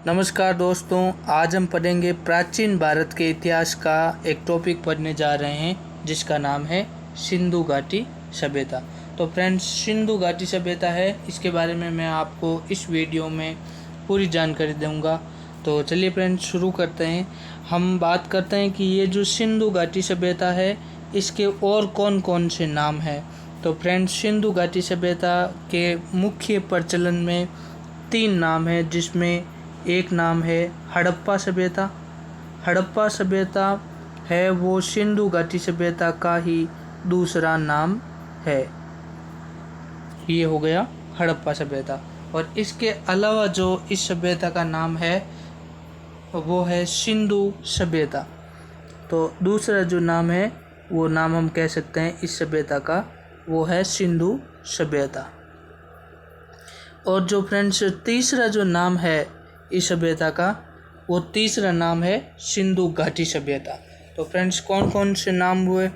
नमस्कार दोस्तों, आज हम पढ़ेंगे प्राचीन भारत के इतिहास का एक टॉपिक पढ़ने जा रहे हैं जिसका नाम है सिंधु घाटी सभ्यता। तो फ्रेंड्स, सिंधु घाटी सभ्यता है, इसके बारे में मैं आपको इस वीडियो में पूरी जानकारी दूंगा। तो चलिए फ्रेंड्स, शुरू करते हैं। हम बात करते हैं कि ये जो सिंधु घाटी सभ्यता है इसके और कौन कौन से नाम हैं। तो फ्रेंड्स, सिंधु घाटी सभ्यता के मुख्य प्रचलन में 3 नाम हैं, जिसमें एक नाम है हड़प्पा सभ्यता। हड़प्पा सभ्यता है वो सिंधु घाटी सभ्यता का ही दूसरा नाम है। ये हो गया हड़प्पा सभ्यता। और इसके अलावा जो इस सभ्यता का नाम है वो है सिंधु सभ्यता। तो दूसरा जो नाम है वो नाम हम कह सकते हैं इस सभ्यता का, वो है सिंधु सभ्यता। और जो फ्रेंड्स तीसरा जो नाम है इस सभ्यता का, वो तीसरा नाम है सिंधु घाटी सभ्यता। तो फ्रेंड्स, कौन कौन से नाम हुए?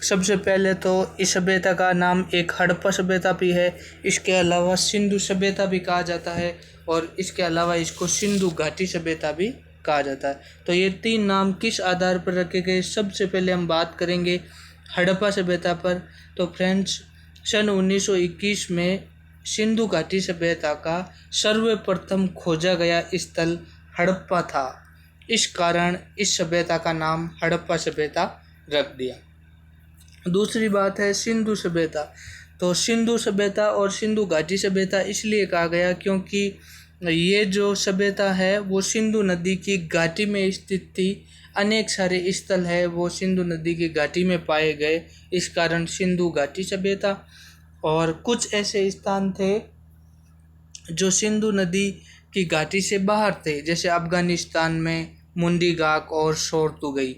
सबसे पहले तो इस सभ्यता का नाम एक हड़प्पा सभ्यता भी है, इसके अलावा सिंधु सभ्यता भी कहा जाता है, और इसके अलावा इसको सिंधु घाटी सभ्यता भी कहा जाता है। तो ये 3 नाम किस आधार पर रखे गए? सबसे पहले हम बात करेंगे हड़प्पा सभ्यता पर। तो फ्रेंड्स, सन 1921 में सिंधु घाटी सभ्यता का सर्वप्रथम खोजा गया स्थल हड़प्पा था। इस कारण इस सभ्यता का नाम हड़प्पा सभ्यता रख दिया। दूसरी बात है सिंधु सभ्यता। तो सिंधु सभ्यता और सिंधु घाटी सभ्यता इसलिए कहा गया क्योंकि ये जो सभ्यता है वो सिंधु नदी की घाटी में स्थित थी। अनेक सारे स्थल है वो सिंधु नदी की घाटी में पाए गए, इस कारण सिंधु घाटी सभ्यता। और कुछ ऐसे स्थान थे जो सिंधु नदी की घाटी से बाहर थे, जैसे अफगानिस्तान में मुंडी गाक और शोरतुगई।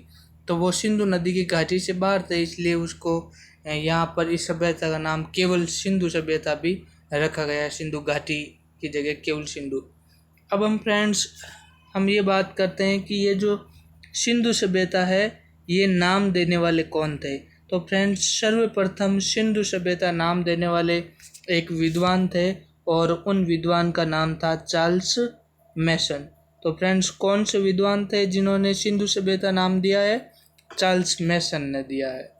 तो वो सिंधु नदी की घाटी से बाहर थे, इसलिए उसको यहाँ पर इस सभ्यता का नाम केवल सिंधु सभ्यता भी रखा गया है, सिंधु घाटी की जगह केवल सिंधु। अब हम ये बात करते हैं कि ये जो सिंधु सभ्यता है ये नाम देने वाले कौन थे। तो फ्रेंड्स, सर्वप्रथम सिंधु सभ्यता नाम देने वाले एक विद्वान थे, और उन विद्वान का नाम था चार्ल्स मैसन। तो फ्रेंड्स, कौन से विद्वान थे जिन्होंने सिंधु सभ्यता नाम दिया है? चार्ल्स मैसन ने दिया है।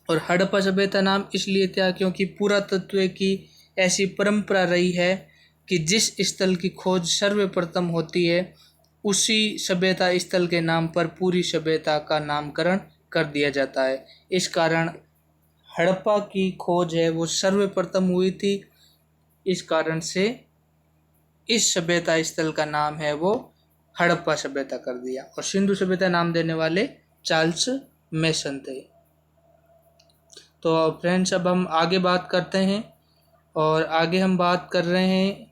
और हड़प्पा सभ्यता नाम इसलिए था क्योंकि पुरातत्व की ऐसी परंपरा रही है कि जिस स्थल की खोज सर्वप्रथम होती है उसी सभ्यता स्थल के नाम पर पूरी सभ्यता का नामकरण कर दिया जाता है। इस कारण हड़प्पा की खोज है वो सर्वप्रथम हुई थी, इस कारण से इस सभ्यता स्थल का नाम है वो हड़प्पा सभ्यता कर दिया। और सिंधु सभ्यता नाम देने वाले चार्ल्स मैसन थे। तो फ्रेंड्स, अब हम आगे बात करते हैं, और आगे हम बात कर रहे हैं,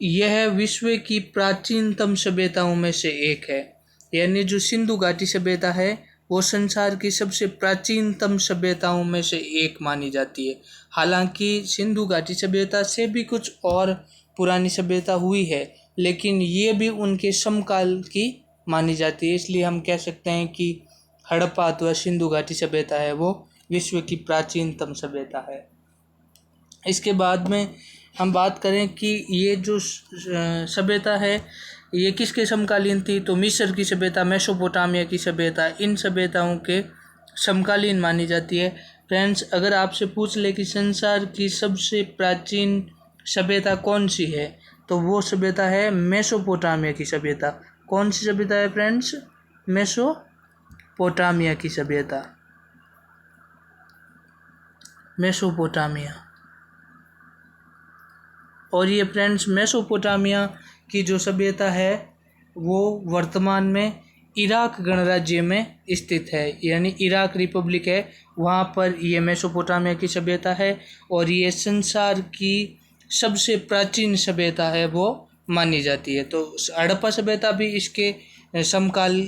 यह विश्व की प्राचीनतम सभ्यताओं में से एक है। यानी जो सिंधु घाटी सभ्यता है वो संसार की सबसे प्राचीनतम सभ्यताओं में से एक मानी जाती है। हालांकि सिंधु घाटी सभ्यता से भी कुछ और पुरानी सभ्यता हुई है, लेकिन ये भी उनके समकाल की मानी जाती है, इसलिए हम कह सकते हैं कि हड़प्पा अथवा सिंधु घाटी सभ्यता है वो विश्व की प्राचीनतम सभ्यता है। इसके बाद में हम बात करें कि ये जो सभ्यता है ये किसके समकालीन थी, तो मिस्र की सभ्यता, मेसोपोटामिया की सभ्यता, इन सभ्यताओं के समकालीन मानी जाती है। फ्रेंड्स, अगर आपसे पूछ ले कि संसार की सबसे प्राचीन सभ्यता कौन सी है, तो वो सभ्यता है मेसोपोटामिया की सभ्यता। कौन सी सभ्यता है फ्रेंड्स? मेसोपोटामिया की सभ्यता, मेसोपोटामिया। और ये फ्रेंड्स, मेसोपोटामिया की जो सभ्यता है वो वर्तमान में इराक गणराज्य में स्थित है, यानी इराक रिपब्लिक है, वहाँ पर ये मेसोपोटामिया की सभ्यता है। और ये संसार की सबसे प्राचीन सभ्यता है वो मानी जाती है। तो हड़प्पा सभ्यता भी इसके समकाल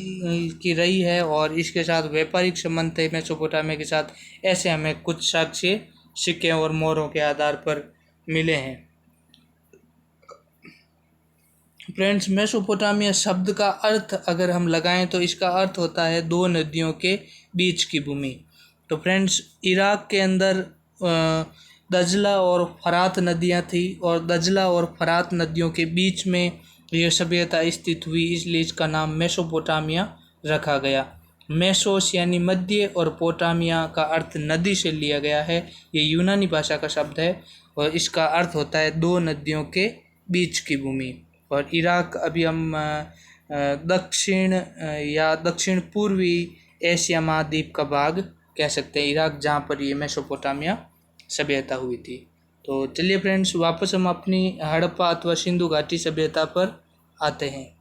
की रही है, और इसके साथ व्यापारिक संबंध थे मेसोपोटामिया के साथ, ऐसे हमें कुछ साक्ष्य सिक्के और मोहरों के आधार पर मिले हैं। फ्रेंड्स, मेसोपोटामिया शब्द का अर्थ अगर हम लगाएं तो इसका अर्थ होता है 2 नदियों के बीच की भूमि। तो फ्रेंड्स, इराक के अंदर दजला और फरात नदियाँ थी और दजला और फरात नदियों के बीच में यह सभ्यता स्थित हुई, इसलिए इसका नाम मेसोपोटामिया रखा गया। मेसोस यानी मध्य और पोटामिया का अर्थ नदी से लिया गया है। ये यूनानी भाषा का शब्द है और इसका अर्थ होता है दो नदियों के बीच की भूमि। और इराक अभी हम दक्षिण या दक्षिण पूर्वी एशिया महाद्वीप का भाग कह सकते हैं, इराक, जहाँ पर ये मेसोपोटामिया सभ्यता हुई थी। तो चलिए फ्रेंड्स, वापस हम अपनी हड़प्पा अथवा सिंधु घाटी सभ्यता पर आते हैं।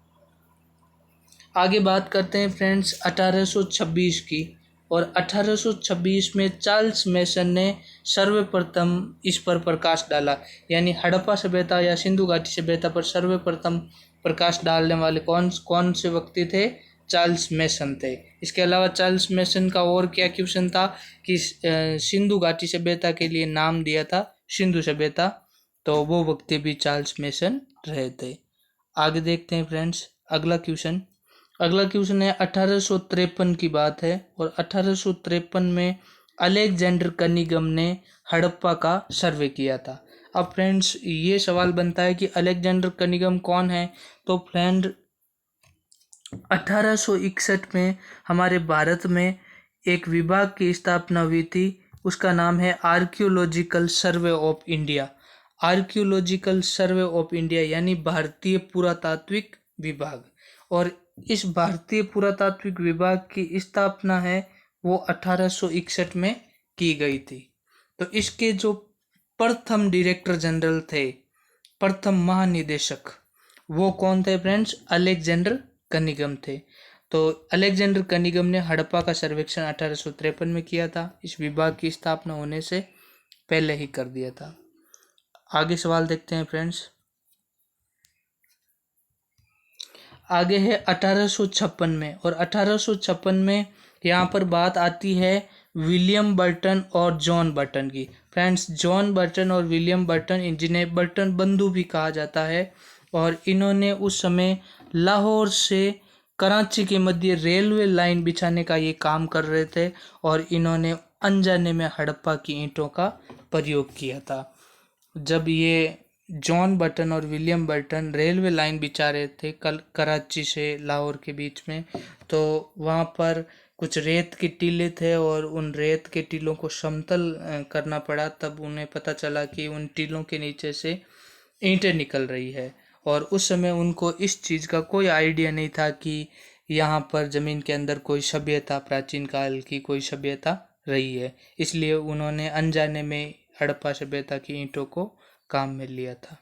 आगे बात करते हैं फ्रेंड्स 1826 की। और 1826 में चार्ल्स मेसन ने सर्वप्रथम इस पर प्रकाश डाला, यानी हड़प्पा सभ्यता या सिंधु घाटी सभ्यता पर सर्वप्रथम प्रकाश डालने वाले कौन से व्यक्ति थे? चार्ल्स मेसन थे। इसके अलावा चार्ल्स मेसन का और क्या क्वेश्चन था कि सिंधु घाटी सभ्यता के लिए नाम दिया था सिंधु सभ्यता, तो वो व्यक्ति भी चार्ल्स मेसन रहे थे। आगे देखते हैं फ्रेंड्स अगला क्वेश्चन है 1853 की बात है। और 1853 में अलेक्जेंडर कनिंघम ने हड़प्पा का सर्वे किया था। अब फ्रेंड्स ये सवाल बनता है कि अलेक्जेंडर कनिंघम कौन है? तो फ्रेंड 1861 में हमारे भारत में एक विभाग की स्थापना हुई थी, उसका नाम है archaeological survey of India. Archaeological survey of India यानी भारतीय पुरातात्विक विभाग। और इस भारतीय पुरातात्विक विभाग की स्थापना है वो 1861 में की गई थी। तो इसके जो प्रथम डायरेक्टर जनरल थे, प्रथम महानिदेशक, वो कौन थे फ्रेंड्स? अलेक्जेंडर कनिंघम थे। तो अलेक्जेंडर कनिंघम ने हड़प्पा का सर्वेक्षण 1853 में किया था। इस विभाग की स्थापना होने से पहले ही कर दिया था। आगे सवाल देखते हैं फ्रेंड्स। आगे है 1856 में। और 1856 में यहाँ पर बात आती है विलियम बर्टन और जॉन बर्टन की। फ्रेंड्स जॉन बर्टन और विलियम बर्टन, जिन्हें बर्टन बंधु भी कहा जाता है, और इन्होंने उस समय लाहौर से कराची के मध्य रेलवे लाइन बिछाने का ये काम कर रहे थे और इन्होंने अनजाने में हड़प्पा की ईंटों का प्रयोग किया था। जब ये जॉन बर्टन और विलियम बर्टन रेलवे लाइन बिछा रहे थे कराची से लाहौर के बीच में, तो वहाँ पर कुछ रेत के टीले थे और उन रेत के टीलों को समतल करना पड़ा। तब उन्हें पता चला कि उन टीलों के नीचे से ईंटें निकल रही है, और उस समय उनको इस चीज़ का कोई आइडिया नहीं था कि यहाँ पर ज़मीन के अंदर कोई सभ्यता, प्राचीन काल की कोई सभ्यता रही है। इसलिए उन्होंने अनजाने में हड़प्पा सभ्यता की ईंटों को काम में लिया था।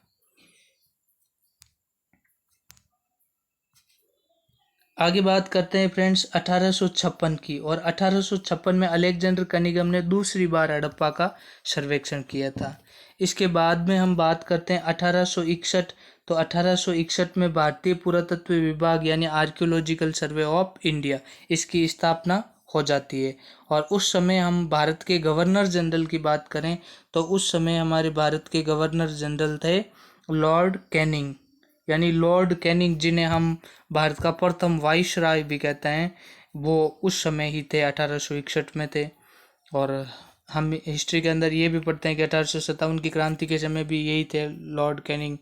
आगे बात करते हैं फ्रेंड्स 1856 की। और 1856 में अलेक्जेंडर कनिंघम ने दूसरी बार हड़प्पा का सर्वेक्षण किया था। इसके बाद में हम बात करते हैं 1861। तो 1861 में भारतीय पुरातत्व विभाग यानी आर्कियोलॉजिकल सर्वे ऑफ इंडिया, इसकी स्थापना हो जाती है। और उस समय हम भारत के गवर्नर जनरल की बात करें तो उस समय हमारे भारत के गवर्नर जनरल थे लॉर्ड कैनिंग, यानी लॉर्ड कैनिंग, जिन्हें हम भारत का प्रथम वाइसराय भी कहते हैं, वो उस समय ही थे, 1861 में थे। और हम हिस्ट्री के अंदर ये भी पढ़ते हैं कि 1857 की क्रांति के समय भी यही थे लॉर्ड कैनिंग,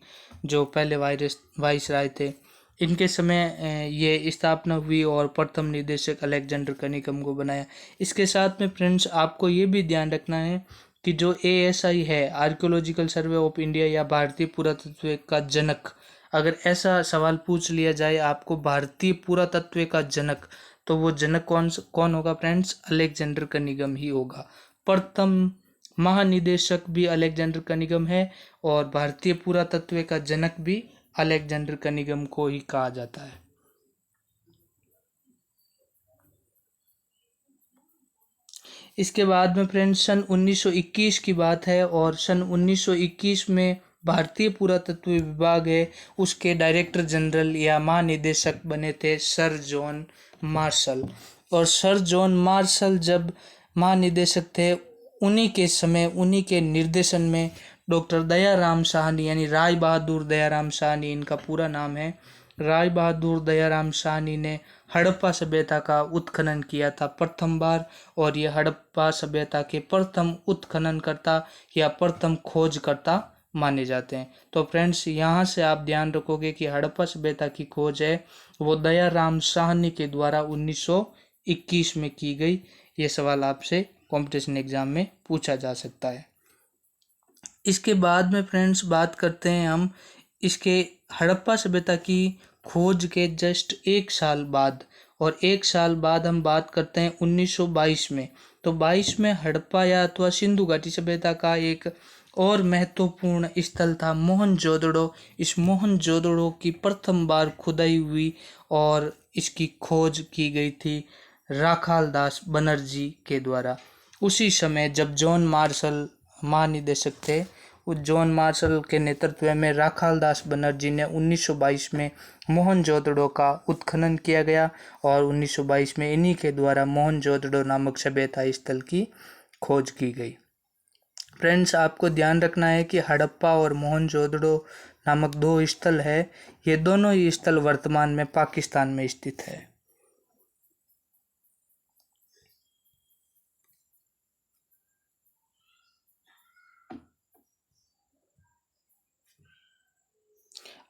जो पहले वाइसराय थे। इनके समय ये स्थापना हुई और प्रथम निदेशक अलेक्जेंडर कनिंघम को बनाया। इसके साथ में फ्रेंड्स आपको ये भी ध्यान रखना है कि जो ASI है, आर्कियोलॉजिकल सर्वे ऑफ इंडिया या भारतीय पुरातत्व का जनक, अगर ऐसा सवाल पूछ लिया जाए आपको भारतीय पुरातत्व का जनक, तो वो जनक कौन होगा फ्रेंड्स? अलेक्जेंडर कनिंघम ही होगा। प्रथम महानिदेशक भी अलेक्जेंडर कनिंघम है और भारतीय पुरातत्व का जनक भी अलेक्जेंडर कनिंघम को ही कहा जाता है। इसके बाद में फ्रेंड्स सन 1921 की बात है। और सन 1921 में भारतीय पुरातत्व विभाग है, उसके डायरेक्टर जनरल या महानिदेशक बने थे सर जॉन मार्शल। और सर जॉन मार्शल जब महानिदेशक थे, उन्हीं के समय, उन्हीं के निर्देशन में डॉक्टर दयाराम साहनी, यानी राय बहादुर दयाराम साहनी इनका पूरा नाम है, राय बहादुर दयाराम साहनी ने हड़प्पा सभ्यता का उत्खनन किया था प्रथम बार, और ये हड़प्पा सभ्यता के प्रथम उत्खननकर्ता या प्रथम खोजकर्ता माने जाते हैं। तो फ्रेंड्स, यहाँ से आप ध्यान रखोगे कि हड़प्पा सभ्यता की खोज है वो दयाराम साहनी के द्वारा 1921 में की गई। ये सवाल आपसे कंपटीशन एग्जाम में पूछा जा सकता है। इसके बाद में फ्रेंड्स बात करते हैं हम इसके हड़प्पा सभ्यता की खोज के जस्ट एक साल बाद, और एक साल बाद हम बात करते हैं 1922 में। तो 22 में हड़प्पा या अथवा सिंधु घाटी सभ्यता का एक और महत्वपूर्ण स्थल था मोहनजोदड़ो। इस मोहनजोदड़ो की प्रथम बार खुदाई हुई और इसकी खोज की गई थी राखालदास बनर्जी के द्वारा। उसी समय जब जॉन मार्शल महानिदेशक थे, उस जॉन मार्शल के नेतृत्व में राखालदास बनर्जी ने 1922 में मोहनजोदड़ो का उत्खनन किया गया, और 1922 में इन्हीं के द्वारा मोहनजोदड़ो नामक सभ्यता स्थल की खोज की गई। फ्रेंड्स, आपको ध्यान रखना है कि हड़प्पा और मोहनजोदड़ो नामक दो स्थल है, ये दोनों ही स्थल वर्तमान में पाकिस्तान में स्थित है।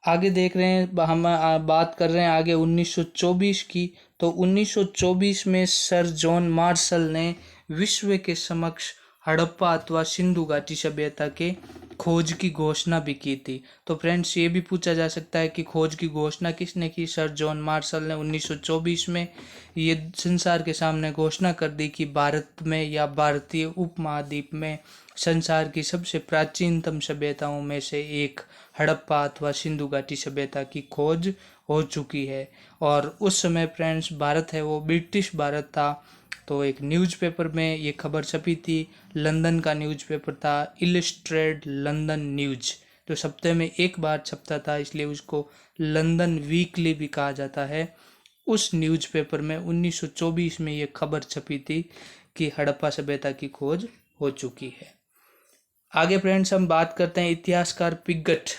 आगे देख रहे हैं हम बात कर रहे हैं आगे 1924 की। तो 1924 में सर जॉन मार्शल ने विश्व के समक्ष हड़प्पा अथवा सिंधु घाटी सभ्यता के खोज की घोषणा भी की थी। तो फ्रेंड्स, ये भी पूछा जा सकता है कि खोज की घोषणा किसने की? सर जॉन मार्शल ने 1924 में ये संसार के सामने घोषणा कर दी कि भारत में या भारतीय उपमहाद्वीप में संसार की सबसे प्राचीनतम सभ्यताओं में से एक हड़प्पा अथवा सिंधु घाटी सभ्यता की खोज हो चुकी है। और उस समय फ्रेंड्स भारत है वो ब्रिटिश भारत था। तो एक न्यूज़पेपर में ये खबर छपी थी, लंदन का न्यूज़पेपर था इलस्ट्रेटेड लंदन न्यूज़। तो सप्ताह में एक बार छपता था, इसलिए उसको लंदन वीकली भी कहा जाता है। उस न्यूज़पेपर में 1924 में ये खबर छपी थी कि हड़प्पा सभ्यता की खोज हो चुकी है। आगे फ्रेंड्स हम बात करते हैं इतिहासकार पिगट।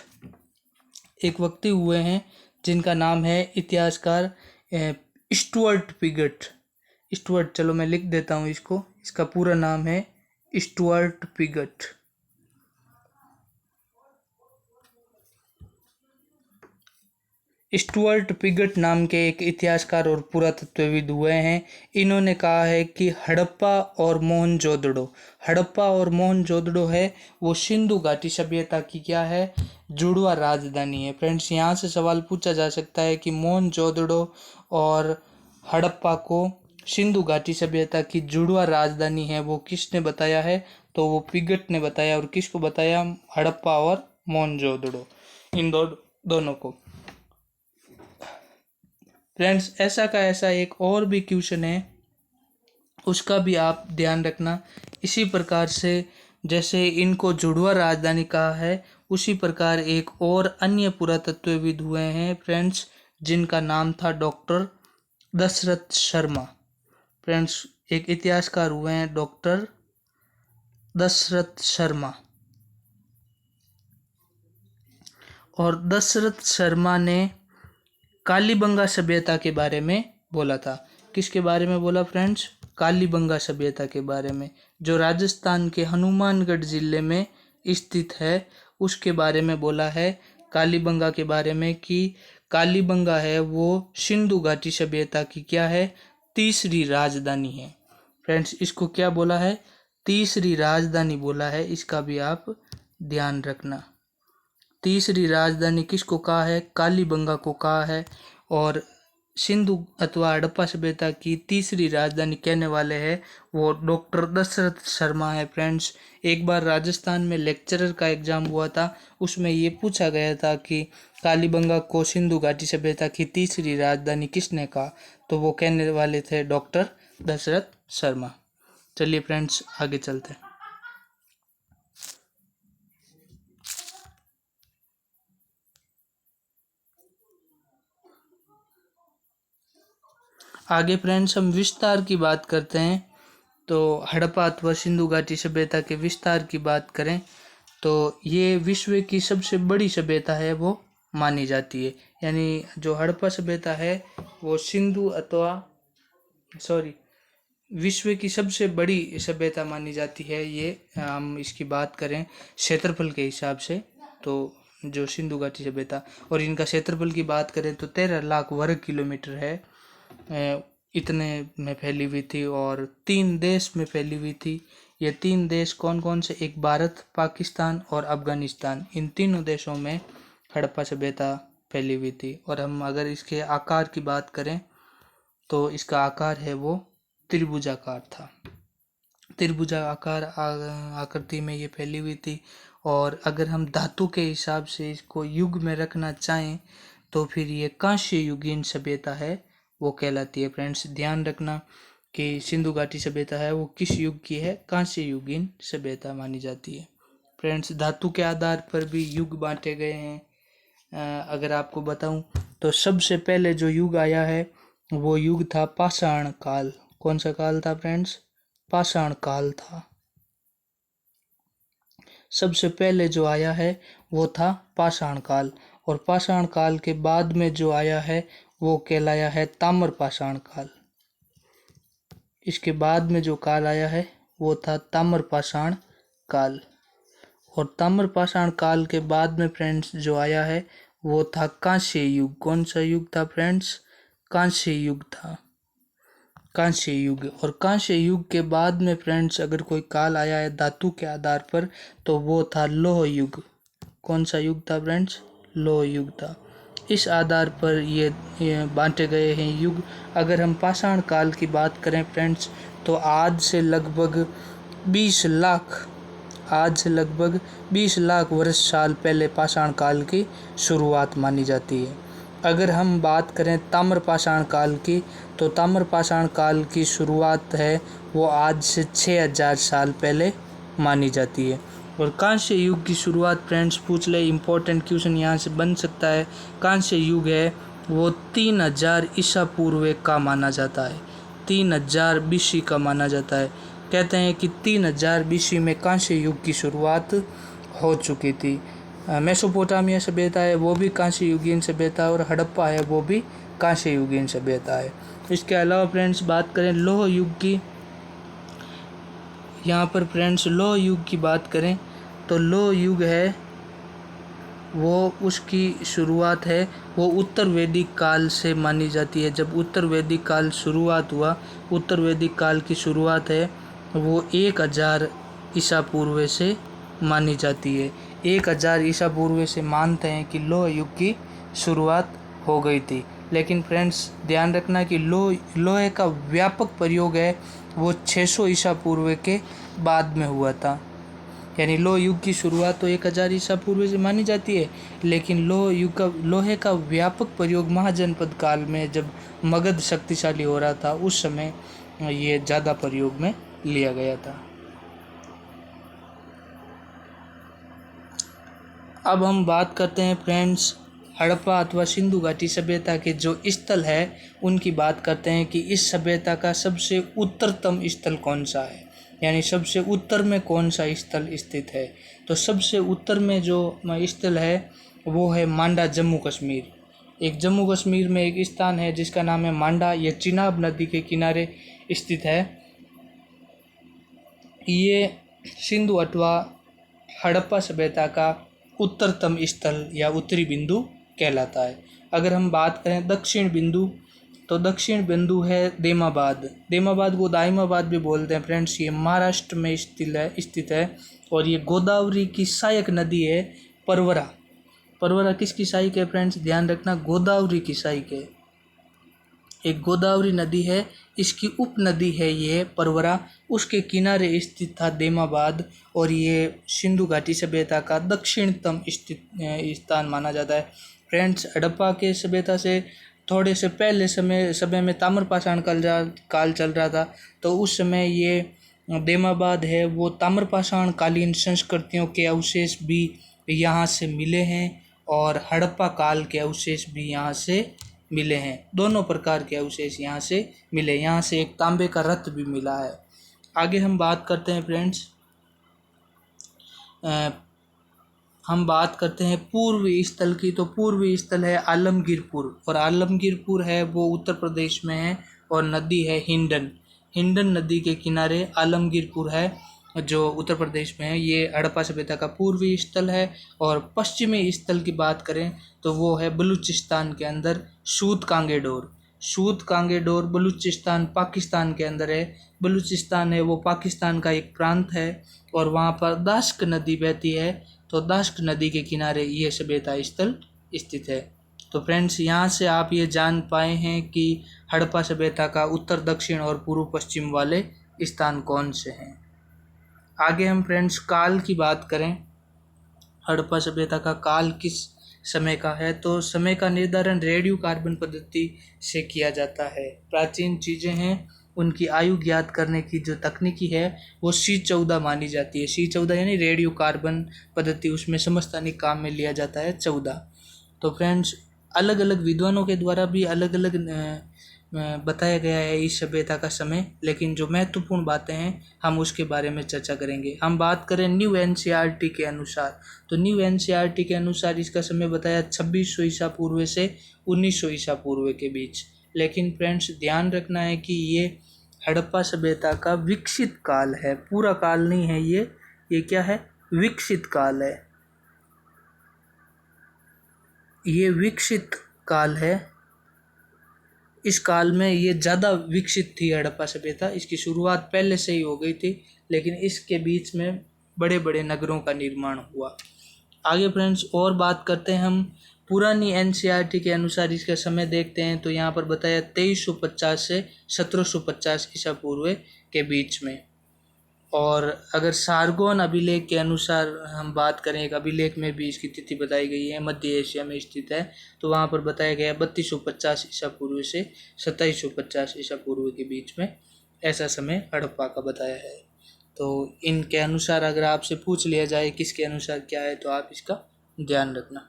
एक व्यक्ति हुए हैं जिनका नाम है इतिहासकार स्टुअर्ट पिगट। स्टुअर्ट, चलो मैं लिख देता हूँ इसको, इसका पूरा नाम है स्टुअर्ट पिगट। स्टुअर्ट पिगट नाम के एक इतिहासकार और पुरातत्वविद हुए हैं। इन्होंने कहा है कि हड़प्पा और मोहनजोदड़ो है वो सिंधु घाटी सभ्यता की क्या है? जुड़वा राजधानी है। फ्रेंड्स, यहाँ से सवाल पूछा जा सकता है कि मोहनजोदड़ो और हड़प्पा को सिंधु घाटी सभ्यता की जुड़वा राजधानी है वो किसने बताया है? तो वो पिगट ने बताया। और किसको बताया? हड़प्पा और मोहनजोदड़ो, इन दोनों को। फ्रेंड्स, ऐसा का ऐसा एक और भी क्वेश्चन है, उसका भी आप ध्यान रखना। इसी प्रकार से जैसे इनको जुड़वा राजधानी कहा है, उसी प्रकार एक और अन्य पुरातत्वविद हुए हैं फ्रेंड्स, जिनका नाम था डॉक्टर दशरथ शर्मा। फ्रेंड्स, एक इतिहासकार हुए हैं डॉक्टर दशरथ शर्मा, और दशरथ शर्मा ने कालीबंगा सभ्यता के बारे में बोला था। किसके बारे में बोला फ्रेंड्स? कालीबंगा सभ्यता के बारे में, जो राजस्थान के हनुमानगढ़ जिले में स्थित है, उसके बारे में बोला है। कालीबंगा के बारे में कि कालीबंगा है वो सिंधु घाटी सभ्यता की क्या है? तीसरी राजधानी है। फ्रेंड्स, इसको क्या बोला है? तीसरी राजधानी बोला है। इसका भी आप ध्यान रखना। तीसरी राजधानी किसको कहा है? कालीबंगा को कहा है। और सिंधु अथवा हड़प्पा सभ्यता की तीसरी राजधानी कहने वाले हैं वो डॉक्टर दशरथ शर्मा है। फ्रेंड्स, एक बार राजस्थान में लेक्चरर का एग्जाम हुआ था, उसमें ये पूछा गया था कि कालीबंगा को सिंधु घाटी सभ्यता की तीसरी राजधानी किसने कहा? तो वो कहने वाले थे डॉक्टर दशरथ शर्मा। चलिए फ्रेंड्स, आगे चलते हैं। आगे फ्रेंड्स हम विस्तार की बात करते हैं। तो हड़प्पा अथवा सिंधु घाटी सभ्यता के विस्तार की बात करें तो ये विश्व की सबसे बड़ी सभ्यता है वो मानी जाती है। यानी जो हड़प्पा सभ्यता है वो सिंधु अथवा विश्व की सबसे बड़ी सभ्यता मानी जाती है। ये हम इसकी बात करें क्षेत्रफल के हिसाब से तो जो सिंधु घाटी सभ्यता, और इनका क्षेत्रफल की बात करें तो 13 लाख वर्ग किलोमीटर है, इतने में फैली हुई थी और 3 देश में फैली हुई थी। ये 3 देश कौन कौन से? एक भारत, पाकिस्तान और अफगानिस्तान। इन तीनों देशों में हड़प्पा सभ्यता फैली हुई थी। और हम अगर इसके आकार की बात करें तो इसका आकार है वो त्रिभुजाकार था। त्रिभुजाकार आकृति में ये फैली हुई थी। और अगर हम धातु के हिसाब से इसको युग में रखना चाहें तो फिर ये कांस्य युगीन सभ्यता है वो कहलाती है। फ्रेंड्स ध्यान रखना कि सिंधु घाटी सभ्यता है वो किस युग की है? कांस्य युगीन सभ्यता मानी जाती है। फ्रेंड्स धातु के आधार पर भी युग बांटे गए हैं। अगर आपको बताऊं तो सबसे पहले जो युग आया है वो युग था पाषाण काल। कौन सा काल था फ्रेंड्स? पाषाण काल था। सबसे पहले जो आया है वो था पाषाण काल। और पाषाण काल के बाद में जो आया है वो कहलाया है ताम्र पाषाण काल। इसके बाद में जो काल आया है वो था ताम्र पाषाण काल। और ताम्र पाषाण काल के बाद में फ्रेंड्स जो आया है वो था कांस्य युग। कौन सा युग था फ्रेंड्स? कांस्य युग था, कांस्य युग। और कांस्य युग के बाद में फ्रेंड्स अगर कोई काल आया है धातु के आधार पर तो वो था लौह युग। कौन सा युग था फ्रेंड्स? लौह युग था। इस आधार पर ये बांटे गए हैं युग। अगर हम पाषाण काल की बात करें फ्रेंड्स तो आज से लगभग 20 लाख वर्ष साल पहले पाषाण काल की शुरुआत मानी जाती है। अगर हम बात करें ताम्र पाषाण काल की तो ताम्र पाषाण काल की शुरुआत है वो आज से 6000 साल पहले मानी जाती है। और कांस्य युग की शुरुआत फ्रेंड्स पूछ ले, इम्पोर्टेंट क्वेश्चन यहाँ से बन सकता है। कांस्य युग है वो 3000 ईसा पूर्व का माना जाता है, 3000 BC का माना जाता है। कहते हैं कि 3000 BC में कांस्य युग की शुरुआत हो चुकी थी। मेसोपोटामिया सभ्यता है वो भी कांस्य युगीन सभ्यता है और हड़प्पा है वो भी कांस्य युगीन सभ्यता है। इसके अलावा फ्रेंड्स बात करें लौह युग की, यहाँ पर फ्रेंड्स लौह युग की बात करें तो लौह युग है वो उसकी शुरुआत है वो उत्तर वैदिक काल से मानी जाती है। जब उत्तर वैदिक काल शुरुआत हुआ, उत्तर वैदिक काल की शुरुआत है वो 1000 ईसा पूर्व से मानी जाती है। 1000 ईसा पूर्व से मानते हैं कि लौह युग की शुरुआत हो गई थी। लेकिन फ्रेंड्स ध्यान रखना कि लोहे का व्यापक प्रयोग है वो 600 ईसा पूर्व के बाद में हुआ था। यानी लौह युग की शुरुआत तो 1000 ईसा पूर्व से मानी जाती है, लेकिन लोहे का व्यापक प्रयोग महाजनपद काल में जब मगध शक्तिशाली हो रहा था उस समय ये ज़्यादा प्रयोग में लिया गया था। अब हम बात करते हैं फ्रेंड्स हड़प्पा अथवा सिंधु घाटी सभ्यता के जो स्थल है उनकी बात करते हैं कि इस सभ्यता का सबसे उत्तरतम स्थल कौन सा है, यानी सबसे उत्तर में कौन सा स्थल स्थित है। तो सबसे उत्तर में जो स्थल है वो है मांडा, जम्मू कश्मीर। एक जम्मू कश्मीर में एक स्थान है जिसका नाम है मांडा। यह चिनाब नदी के किनारे स्थित है। ये सिंधु अथवा हड़प्पा सभ्यता का उत्तरतम स्थल या उत्तरी बिंदु कहलाता है। अगर हम बात करें दक्षिण बिंदु तो दक्षिण बिंदु है देमाबाद। देमाबाद को दाइमाबाद भी बोलते हैं फ्रेंड्स। ये महाराष्ट्र में स्थित है और ये गोदावरी की सहायक नदी है परवरा। परवरा किसकी सहायक है फ्रेंड्स? ध्यान रखना, गोदावरी की सहायक है। एक गोदावरी नदी है, इसकी उप नदी है ये परवरा, उसके किनारे स्थित था देमाबाद। और ये सिंधु घाटी सभ्यता का दक्षिणतम स्थित स्थान माना जाता है। फ्रेंड्स हड़प्पा के सभ्यता से थोड़े से पहले समय में ताम्र पाषाण काल चल रहा था, तो उस समय ये देमाबाद है वो ताम्र पाषाण कालीन संस्कृतियों के अवशेष भी यहाँ से मिले हैं और हड़प्पा काल के अवशेष भी यहाँ से मिले हैं। दोनों प्रकार के अवशेष यहाँ से मिले। यहाँ से एक तांबे का रथ भी मिला है। आगे हम बात करते हैं फ्रेंड्स, हम बात करते हैं पूर्वी स्थल की, तो पूर्वी स्थल है आलमगीरपुर, और आलमगीरपुर है वो उत्तर प्रदेश में है, और नदी है हिंडन। हिंडन नदी के किनारे आलमगीरपुर है जो उत्तर प्रदेश में है। ये हड़प्पा सभ्यता का पूर्वी स्थल है। और पश्चिमी स्थल की बात करें तो वो है बलूचिस्तान के अंदर सूत कांगेडोर। सूत कांगेडोर बलूचिस्तान पाकिस्तान के अंदर है। बलूचिस्तान है वो पाकिस्तान का एक प्रांत है, और वहाँ पर दाश्क नदी बहती है, तो दाश्क नदी के किनारे ये सभ्यता स्थल स्थित है। तो फ्रेंड्स, यहाँ से आप ये जान पाए हैं कि हड़प्पा सभ्यता का उत्तर दक्षिण और पूर्व पश्चिम वाले स्थान कौन से हैं। आगे हम फ्रेंड्स काल की बात करें, हड़प्पा सभ्यता का काल किस समय का है, तो समय का निर्धारण रेडियो कार्बन पद्धति से किया जाता है। प्राचीन चीज़ें हैं उनकी आयु ज्ञात करने की जो तकनीकी है वो C14 मानी जाती है। C14 यानी रेडियो कार्बन पद्धति, उसमें समस्थानिक काम में लिया जाता है 14। तो फ्रेंड्स, अलग अलग विद्वानों के द्वारा भी अलग अलग बताया गया है इस सभ्यता का समय, लेकिन जो महत्वपूर्ण बातें हैं हम उसके बारे में चर्चा करेंगे। हम बात करें न्यू NCERT के अनुसार, तो न्यू NCERT के अनुसार इसका समय बताया 2600 ईसा पूर्व से 1900 ईसा पूर्व के बीच। लेकिन फ्रेंड्स, ध्यान रखना है कि ये हड़प्पा सभ्यता का विकसित काल है, पूरा काल नहीं है ये क्या है, विकसित काल है। ये विकसित काल है। इस काल में ये ज़्यादा विकसित थी हड़प्पा सभ्यता। इसकी शुरुआत पहले से ही हो गई थी, लेकिन इसके बीच में बड़े बड़े नगरों का निर्माण हुआ। आगे फ्रेंड्स और बात करते हैं हम पुरानी NCERT के अनुसार इसका समय देखते हैं, तो यहाँ पर बताया 2350 से 1750 ईसा पूर्व के बीच में। और अगर सारगोन अभिलेख के अनुसार हम बात करें, एक अभिलेख में भी इसकी तिथि बताई गई है, मध्य एशिया में स्थित है, तो वहाँ पर बताया गया 3250 ईसा पूर्व से 2750 ईसा पूर्व के बीच में ऐसा समय हड़प्पा का बताया है। तो इनके अनुसार अगर आपसे पूछ लिया जाए किसके अनुसार क्या है, तो आप इसका ध्यान रखना।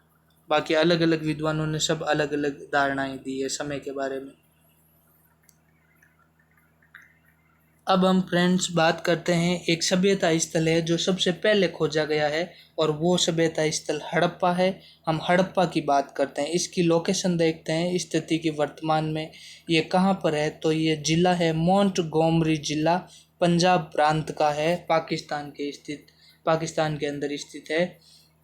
बाकी अलग अलग विद्वानों ने सब अलग अलग धारणाएं दी है समय के बारे में। अब हम फ्रेंड्स बात करते हैं, एक सभ्यता स्थल है जो सबसे पहले खोजा गया है, और वो सभ्यता स्थल हड़प्पा है। हम हड़प्पा की बात करते हैं, इसकी लोकेशन देखते हैं, स्थिति की वर्तमान में ये कहाँ पर है, तो ये ज़िला है मोंटगोमरी ज़िला, पंजाब प्रांत का है, पाकिस्तान के अंदर स्थित है।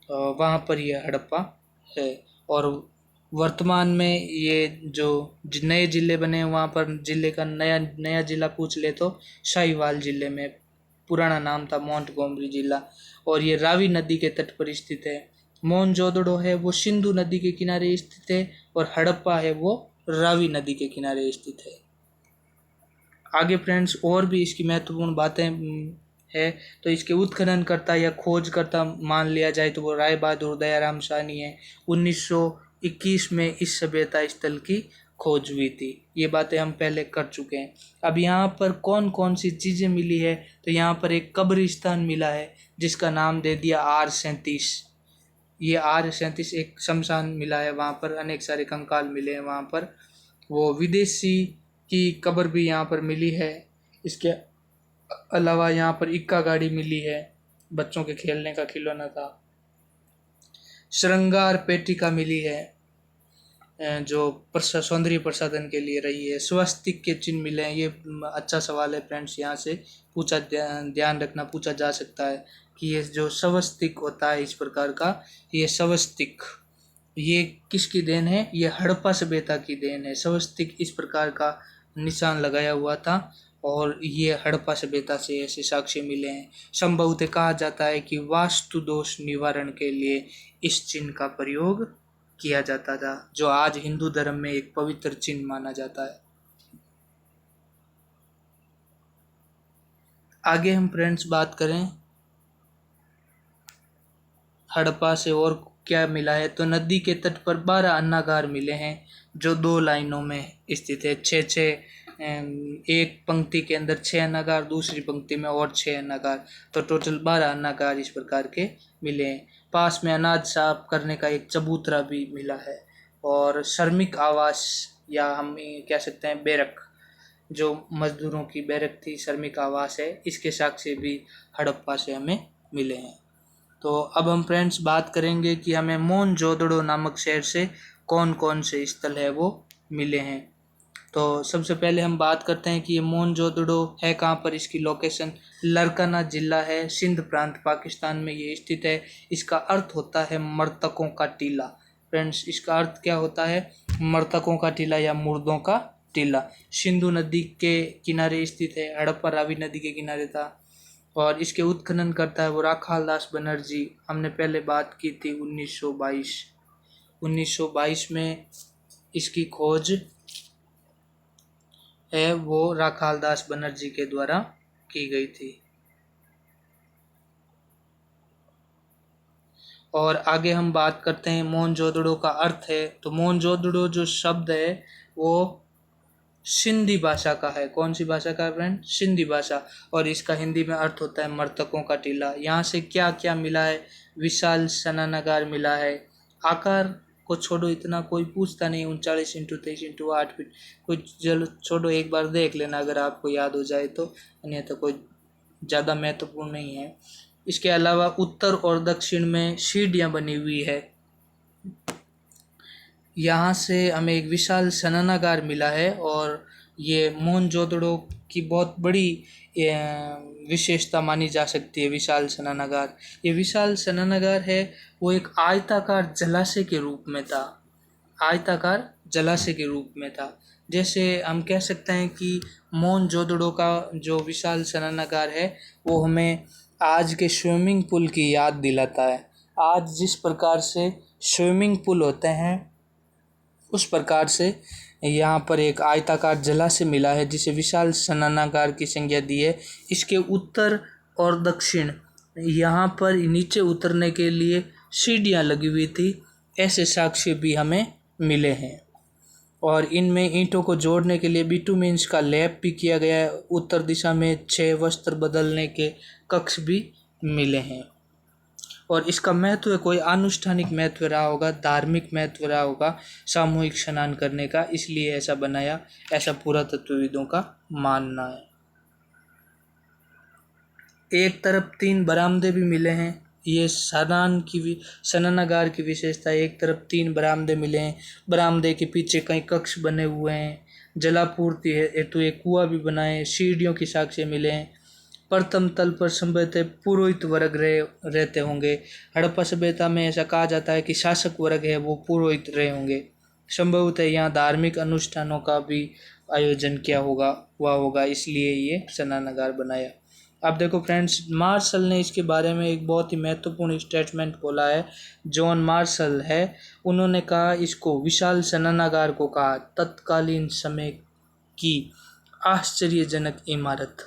वहाँ पर यह हड़प्पा है। और वर्तमान में ये जो नए ज़िले बने हैं वहाँ पर ज़िले का नया ज़िला पूछ ले तो शाहीवाल ज़िले में, पुराना नाम था मोंटगोमरी ज़िला, और ये रावी नदी के तट पर स्थित है। मोहनजोदड़ो है वो सिंधु नदी के किनारे स्थित है, और हड़प्पा है वो रावी नदी के किनारे स्थित है। आगे फ्रेंड्स और भी इसकी महत्वपूर्ण बातें है, तो इसके उत्खननकर्ता या खोजकर्ता मान लिया जाए तो वो राय बहादुर दयाराम साहनी है। 1921 में इस सभ्यता स्थल की खोज हुई थी। ये बातें हम पहले कर चुके हैं। अब यहाँ पर कौन कौन सी चीज़ें मिली है, तो यहाँ पर एक कब्रिस्तान मिला है जिसका नाम दे दिया R37। ये R37 एक शमशान मिला है, वहाँ पर अनेक सारे कंकाल मिले हैं। वहाँ पर वो विदेशी की कब्र भी यहाँ पर मिली है। इसके अलावा यहाँ पर इक्का गाड़ी मिली है, बच्चों के खेलने का खिलौना था। श्रृंगार पेटिका मिली है जो सौंदर्य प्रसाधन के लिए रही है। स्वस्तिक के चिन्ह मिले हैं। ये अच्छा सवाल है फ्रेंड्स, यहाँ से पूछा ध्यान रखना, पूछा जा सकता है कि ये जो स्वस्तिक होता है इस प्रकार का, ये स्वस्तिक ये किसकी देन है, ये हड़प्पा सभ्यता की देन है। स्वस्तिक इस प्रकार का निशान लगाया हुआ था, और ये हड़प्पा सभ्यता से ऐसे साक्ष्य मिले हैं। संभवतः कहा जाता है कि वास्तु दोष निवारण के लिए इस चिन्ह का प्रयोग किया जाता था, जो आज हिंदू धर्म में एक पवित्र चिन्ह माना जाता है। आगे हम फ्रेंड्स बात करें हड़प्पा से और क्या मिला है, तो नदी के तट पर 12 अन्नागार मिले हैं जो 2 लाइनों में स्थित है। एक पंक्ति के अंदर 6 अन्नागार, दूसरी पंक्ति में और 6 अन्नागार, तो टोटल 12 अन्नागार इस प्रकार के मिले हैं। पास में अनाज साफ करने का एक चबूतरा भी मिला है, और श्रमिक आवास या हम कह सकते हैं बैरक, जो मजदूरों की बैरक थी, श्रमिक आवास है, इसके साक्ष्य भी हड़प्पा से हमें मिले हैं। तो अब हम फ्रेंड्स बात करेंगे कि हमें मोहनजोदड़ो नामक शहर से कौन कौन से स्थल है वो मिले हैं। तो सबसे पहले हम बात करते हैं कि ये मोहनजोदड़ो है कहाँ पर। इसकी लोकेशन लरकाना जिला है, सिंध प्रांत पाकिस्तान में ये स्थित है। इसका अर्थ होता है मृतकों का टीला। फ्रेंड्स, इसका अर्थ क्या होता है? मृतकों का टीला या मुर्दों का टीला। सिंधु नदी के किनारे स्थित है, हड़प्पा रावी नदी के किनारे था। और इसके उत्खनन करता है वो राखाल दास बनर्जी। हमने पहले बात की थी 1922 में इसकी खोज है वो राखाल दास बनर्जी के द्वारा की गई थी। और आगे हम बात करते हैं मोहनजोदड़ो का अर्थ है। तो मोहनजोदड़ो जो शब्द है वो सिंधी भाषा का है। कौन सी भाषा का है फ्रेंड? सिंधी भाषा। और इसका हिंदी में अर्थ होता है मृतकों का टीला। यहाँ से क्या क्या मिला है? विशाल स्नानागार मिला है। आकार को छोड़ो, इतना कोई पूछता नहीं, 39x23x8 फीट। कुछ चलो छोड़ो, एक बार देख लेना अगर आपको याद हो जाए तो, अन्यथा कोई ज़्यादा महत्वपूर्ण नहीं है। इसके अलावा उत्तर और दक्षिण में सीढ़ियाँ बनी हुई है। यहाँ से हमें एक विशाल स्नानागार मिला है और ये मोहनजोदड़ो की बहुत बड़ी विशेषता मानी जा सकती है। विशाल स्नानागार, ये विशाल स्नानागार है वो एक आयताकार जलाशय के रूप में था। आयताकार जलाशय के रूप में था। जैसे हम कह सकते हैं कि मोहनजोदड़ो का जो विशाल स्नानागार है वो हमें आज के स्विमिंग पूल की याद दिलाता है। आज जिस प्रकार से स्विमिंग पूल होते हैं उस प्रकार से यहाँ पर एक आयताकार जलाशय मिला है जिसे विशाल स्नानागार की संज्ञा दी है। इसके उत्तर और दक्षिण यहाँ पर नीचे उतरने के लिए सीढ़ियाँ लगी हुई थी। ऐसे साक्ष्य भी हमें मिले हैं। और इनमें ईंटों को जोड़ने के लिए बिटुमेंस का लेप भी किया गया है। उत्तर दिशा में 6 वस्त्र बदलने के कक्ष भी मिले हैं। और इसका महत्व कोई आनुष्ठानिक महत्व रहा होगा, धार्मिक महत्व रहा होगा सामूहिक स्नान करने का, इसलिए ऐसा बनाया, ऐसा पुरातत्वविदों का मानना है। एक तरफ 3 बरामदे भी मिले हैं। ये स्नानागार की विशेषता, एक तरफ 3 बरामदे मिले हैं। बरामदे के पीछे कई कक्ष बने हुए हैं। जलापूर्ति है तो एक कुआं भी बना है। सीढ़ियों की साक्ष्य मिले हैं। प्रथम तल पर संभवतः पुरोहित वर्ग रहते होंगे। हड़प्पा सभ्यता में ऐसा कहा जाता है कि शासक वर्ग है वो पुरोहित रहे होंगे। संभवतः यहाँ धार्मिक अनुष्ठानों का भी आयोजन किया होगा, इसलिए ये स्नानागार बनाया। अब देखो फ्रेंड्स, मार्शल ने इसके बारे में एक बहुत ही महत्वपूर्ण स्टेटमेंट बोला है। जॉन मार्शल है, उन्होंने कहा इसको विशाल स्नानागार को कहा तत्कालीन समय की आश्चर्यजनक इमारत।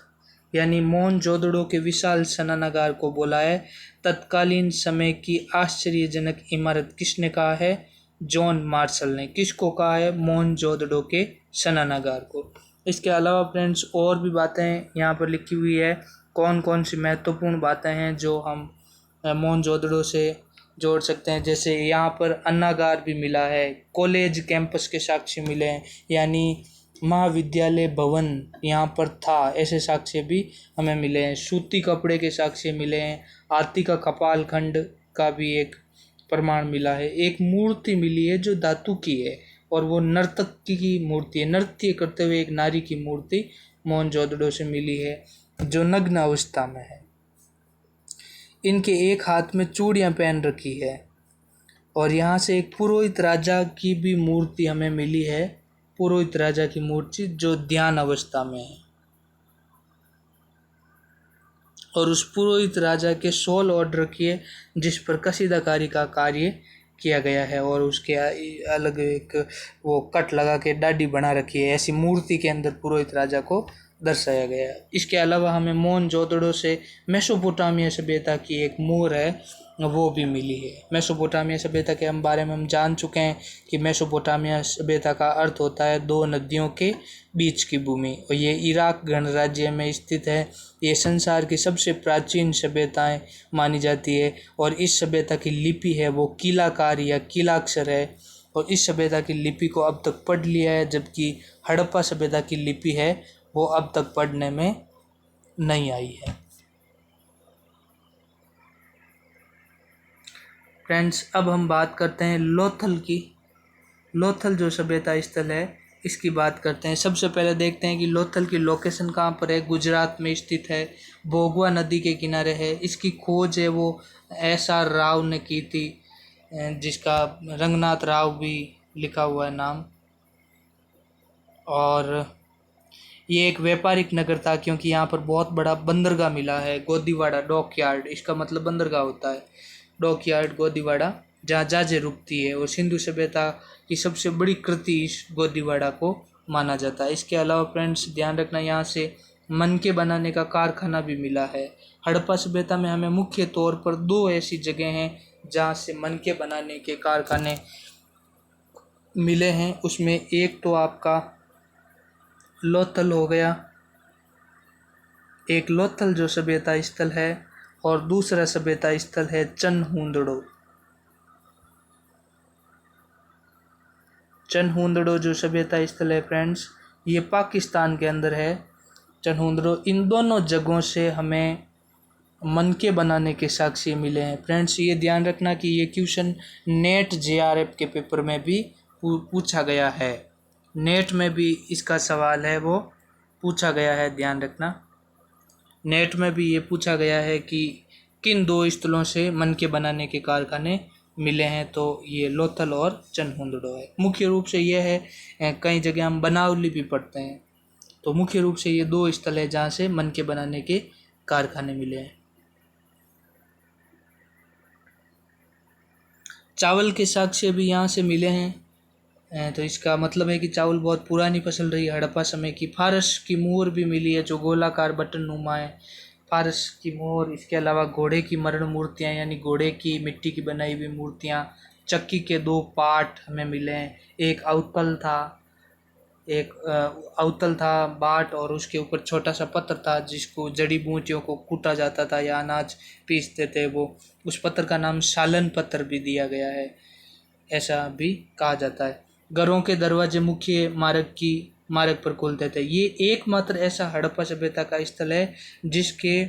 यानी मोहनजोदड़ो के विशाल स्नानागार को बोला है तत्कालीन समय की आश्चर्यजनक इमारत। किसने कहा है? जॉन मार्शल ने। किसको कहा है? मोहनजोदड़ो के स्नानागार को। इसके अलावा फ्रेंड्स और भी बातें यहाँ पर लिखी हुई है। कौन कौन सी महत्वपूर्ण बातें हैं जो हम मोहनजोदड़ो से जोड़ सकते हैं। जैसे यहाँ पर अन्नागार भी मिला है, कॉलेज कैंपस के साक्ष्य मिले हैं, यानी महाविद्यालय भवन यहाँ पर था, ऐसे साक्ष्य भी हमें मिले हैं। सूती कपड़े के साक्ष्य मिले हैं। हाथी का कपाल खंड का भी एक प्रमाण मिला है। एक मूर्ति मिली है जो धातु की है और वो नर्तक की मूर्ति है। नृत्य करते हुए एक नारी की मूर्ति मोहनजोदड़ो से मिली है जो नग्न अवस्था में है। इनके एक हाथ में चूड़ियाँ पहन रखी है। और यहाँ से एक पुरोहित राजा की भी मूर्ति हमें मिली है। पुरोहित राजा की मूर्ति जो ध्यान अवस्था में है। और उस पुरोहित राजा के शॉल ऑर्डर किए जिस पर कसीदाकारी का कार्य किया गया है और उसके अलग एक वो कट लगा के दाढ़ी बना रखी है। ऐसी मूर्ति के अंदर पुरोहित राजा को दर्शाया गया है। इसके अलावा हमें मोहनजोदड़ो से मेसोपोटामिया सभ्यता की एक मोहर है वो भी मिली है। मेसोपोटामिया सभ्यता के बारे में हम जान चुके हैं कि मेसोपोटामिया सभ्यता का अर्थ होता है 2 नदियों के बीच की भूमि, और ये इराक गणराज्य में स्थित है। ये संसार की सबसे प्राचीन सभ्यताएं मानी जाती है और इस सभ्यता की लिपि है वो कीलाकार या कीलाक्षर है। और इस सभ्यता की लिपि को अब तक पढ़ लिया है, जबकि हड़प्पा सभ्यता की लिपि है वो अब तक पढ़ने में नहीं आई है। फ्रेंड्स अब हम बात करते हैं लोथल की। लोथल जो सभ्यता स्थल है इसकी बात करते हैं। सबसे पहले देखते हैं कि लोथल की लोकेशन कहाँ पर है। गुजरात में स्थित है, भोगवा नदी के किनारे है। इसकी खोज है वो SR राव ने की थी, जिसका रंगनाथ राव भी लिखा हुआ है नाम। और ये एक व्यापारिक नगर था क्योंकि यहाँ पर बहुत बड़ा बंदरगाह मिला है, गोदीवाड़ा डॉक यार्ड। इसका मतलब बंदरगाह होता है, डॉक यार्ड गोदीवाड़ा, जहाँ जहाजें रुकती है। और सिंधु सभ्यता की सबसे बड़ी कृति इस गोदीवाड़ा को माना जाता है। इसके अलावा फ्रेंड्स ध्यान रखना, यहाँ से मनके बनाने का कारखाना भी मिला है। हड़प्पा सभ्यता में हमें मुख्य तौर पर 2 ऐसी जगह हैं जहाँ से मनके बनाने के कारखाने मिले हैं। उसमें एक तो आपका लोथल हो गया, एक लोथल जो सभ्यता स्थल है, और दूसरा सभ्यता स्थल है चनहुंदड़ो। चनहुंदड़ो जो सभ्यता स्थल है फ्रेंड्स, ये पाकिस्तान के अंदर है। चनहुंदड़ो, इन दोनों जगहों से हमें मनके बनाने के साक्ष्य मिले हैं। फ्रेंड्स ये ध्यान रखना कि ये क्वेश्चन नेट JRF के पेपर में भी पूछा गया है। नेट में भी इसका सवाल है वो पूछा गया है, ध्यान रखना। नेट में भी ये पूछा गया है कि किन 2 स्थलों से मनके बनाने के कारखाने मिले हैं, तो ये लोथल और चनहुंदड़ो है। मुख्य रूप से ये है, कई जगह हम बनावली भी पढ़ते हैं, तो मुख्य रूप से ये 2 स्थल है जहाँ से मनके बनाने के कारखाने मिले हैं। चावल के साक्ष्य भी यहाँ से मिले हैं, तो इसका मतलब है कि चावल बहुत पुरानी फसल रही है हड़प्पा समय की। फारस की मोहर भी मिली है जो गोलाकार बटन नुमा है, फारस की मोहर। इसके अलावा घोड़े की मरण मूर्तियाँ, यानी घोड़े की मिट्टी की बनाई हुई मूर्तियाँ। चक्की के 2 पार्ट हमें मिले हैं, एक अवतल था बाट, और उसके ऊपर छोटा सा पत्थर था जिसको जड़ी बूटियों को कूटा जाता था या अनाज पीसते थे। वो उस पत्थर का नाम सालन पत्थर भी दिया गया है, ऐसा भी कहा जाता है। घरों के दरवाजे मुख्य मार्ग पर खुलते थे। ये एकमात्र ऐसा हड़प्पा सभ्यता का स्थल है जिसके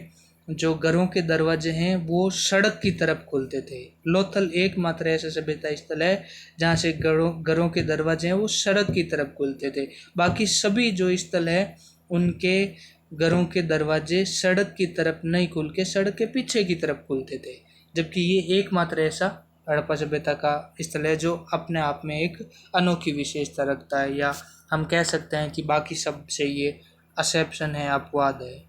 जो घरों के दरवाजे हैं वो सड़क की तरफ खुलते थे। लोथल एकमात्र ऐसा सभ्यता स्थल है जहाँ से घरों के दरवाजे हैं वो सड़क की तरफ खुलते थे। बाकी सभी जो स्थल है उनके घरों के दरवाजे सड़क की तरफ नहीं खुल के सड़क के पीछे की तरफ खुलते थे, जबकि ये एकमात्र ऐसा हड़प्पा सभ्यता का स्थल है जो अपने आप में एक अनोखी विशेषता रखता है, या हम कह सकते हैं कि बाकी सब से ये एक्सेप्शन है, अपवाद है।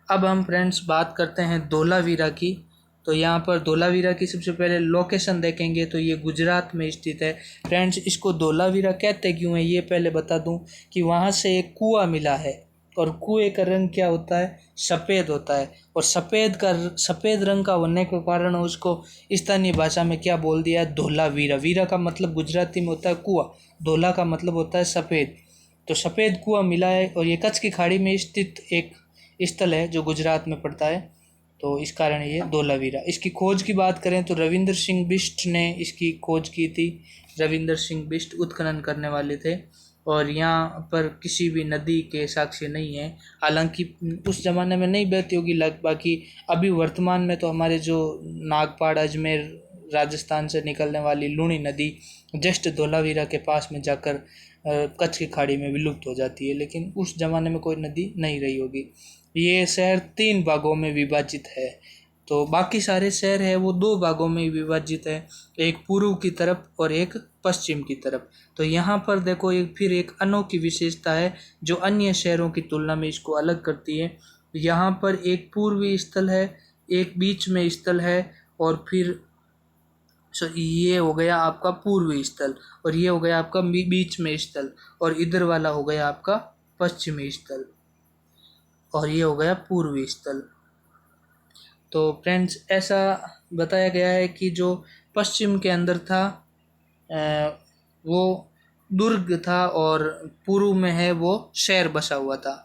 अब हम फ्रेंड्स बात करते हैं धोलावीरा की। तो यहाँ पर धोलावीरा की सबसे पहले लोकेशन देखेंगे तो ये गुजरात में स्थित है। फ्रेंड्स इसको धोलावीरा कहते क्यों है ये पहले बता दूं कि वहाँ से एक कुआं मिला है, और कुएं का रंग क्या होता है, सफ़ेद होता है। और सफ़ेद रंग का होने के कारण उसको स्थानीय भाषा में क्या बोल दिया, धोलावीरा। वीरा का मतलब गुजराती में होता है कुआं, धोला का मतलब होता है सफ़ेद। तो सफ़ेद कुआं मिला है, और ये कच्छ की खाड़ी में स्थित एक स्थल है जो गुजरात में पड़ता है, तो इस कारण ये धोलावीरा। इसकी खोज की बात करें तो रविंद्र सिंह बिष्ट ने इसकी खोज की थी। रविंद्र सिंह बिष्ट उत्खनन करने वाले थे, और यहाँ पर किसी भी नदी के साक्ष्य नहीं है। हालांकि उस ज़माने में नहीं बहती होगी, बाकी अभी वर्तमान में तो हमारे जो नागपाड़ अजमेर राजस्थान से निकलने वाली लूणी नदी जस्ट धोलावीरा के पास में जाकर कच्छ की खाड़ी में विलुप्त हो जाती है, लेकिन उस ज़माने में कोई नदी नहीं रही होगी। ये शहर 3 भागों में विभाजित है, तो बाकी सारे शहर है वो 2 भागों में विभाजित है, एक पूर्व की तरफ और एक पश्चिम की तरफ। तो यहाँ पर देखो फिर एक अनोखी विशेषता है जो अन्य शहरों की तुलना में इसको अलग करती है। यहाँ पर एक पूर्वी स्थल है, एक बीच में स्थल है, और फिर ये हो गया आपका पूर्वी स्थल, और ये हो गया आपका बीच में स्थल, और इधर वाला हो गया आपका पश्चिमी स्थल, और ये हो गया पूर्वी स्थल। तो फ्रेंड्स ऐसा बताया गया है कि जो पश्चिम के अंदर था वो दुर्ग था, और पूर्व में है वो शहर बसा हुआ था,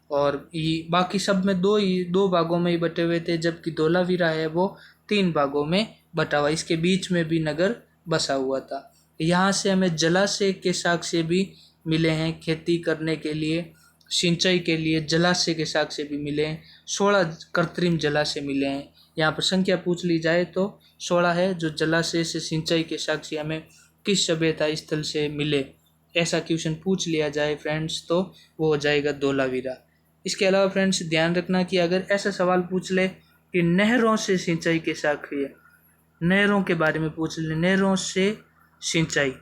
और ये बाकी सब में 2 भागों में ही बटे हुए थे, जबकि धोलावीरा है वो 3 भागों में बटा हुआ। इसके बीच में भी नगर बसा हुआ था। यहाँ से हमें जलाशय के साक्ष्य भी मिले हैं खेती करने के लिए, सिंचाई के लिए जलाशय के साक्ष्य भी मिले हैं, 16 कृत्रिम जलाशय मिले हैं। यहाँ पर संख्या पूछ ली जाए तो 16 है जो जलाशय से सिंचाई के साक्ष्य हमें किस सभ्यता स्थल से मिले, ऐसा क्वेश्चन पूछ लिया जाए फ्रेंड्स तो वो हो जाएगा धोलावीरा। इसके अलावा फ्रेंड्स ध्यान रखना कि अगर ऐसा सवाल पूछ ले कि नहरों से सिंचाई के साक्ष्य, नहरों के बारे में पूछ ले, नहरों से सिंचाई,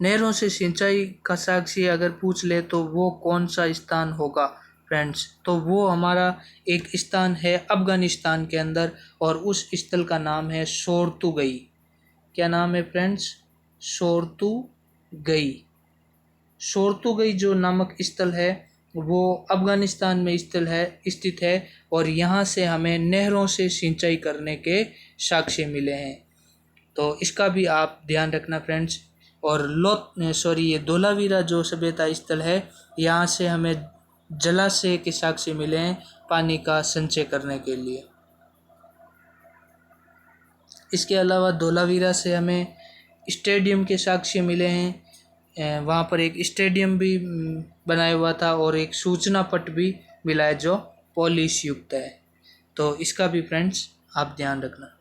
नहरों से सिंचाई का साक्ष्य अगर पूछ ले तो वो कौन सा स्थान होगा फ्रेंड्स, तो वो हमारा एक स्थान है अफगानिस्तान के अंदर और उस स्थल का नाम है शोरतुगई। क्या नाम है फ्रेंड्स? शोरतुगई। शोरतुगई जो नामक स्थल है वो अफगानिस्तान में स्थित है और यहाँ से हमें नहरों से सिंचाई करने के साक्ष्य मिले हैं, तो इसका भी आप ध्यान रखना फ्रेंड्स। और ये धोलावीरा जो सभ्यता स्थल है यहाँ से हमें जलाशय के साक्ष्य मिले हैं पानी का संचय करने के लिए। इसके अलावा धोलावीरा से हमें स्टेडियम के साक्ष्य मिले हैं, वहाँ पर एक स्टेडियम भी बनाया हुआ था और एक सूचना पट भी मिला है जो पॉलिश युक्त है, तो इसका भी फ्रेंड्स आप ध्यान रखना।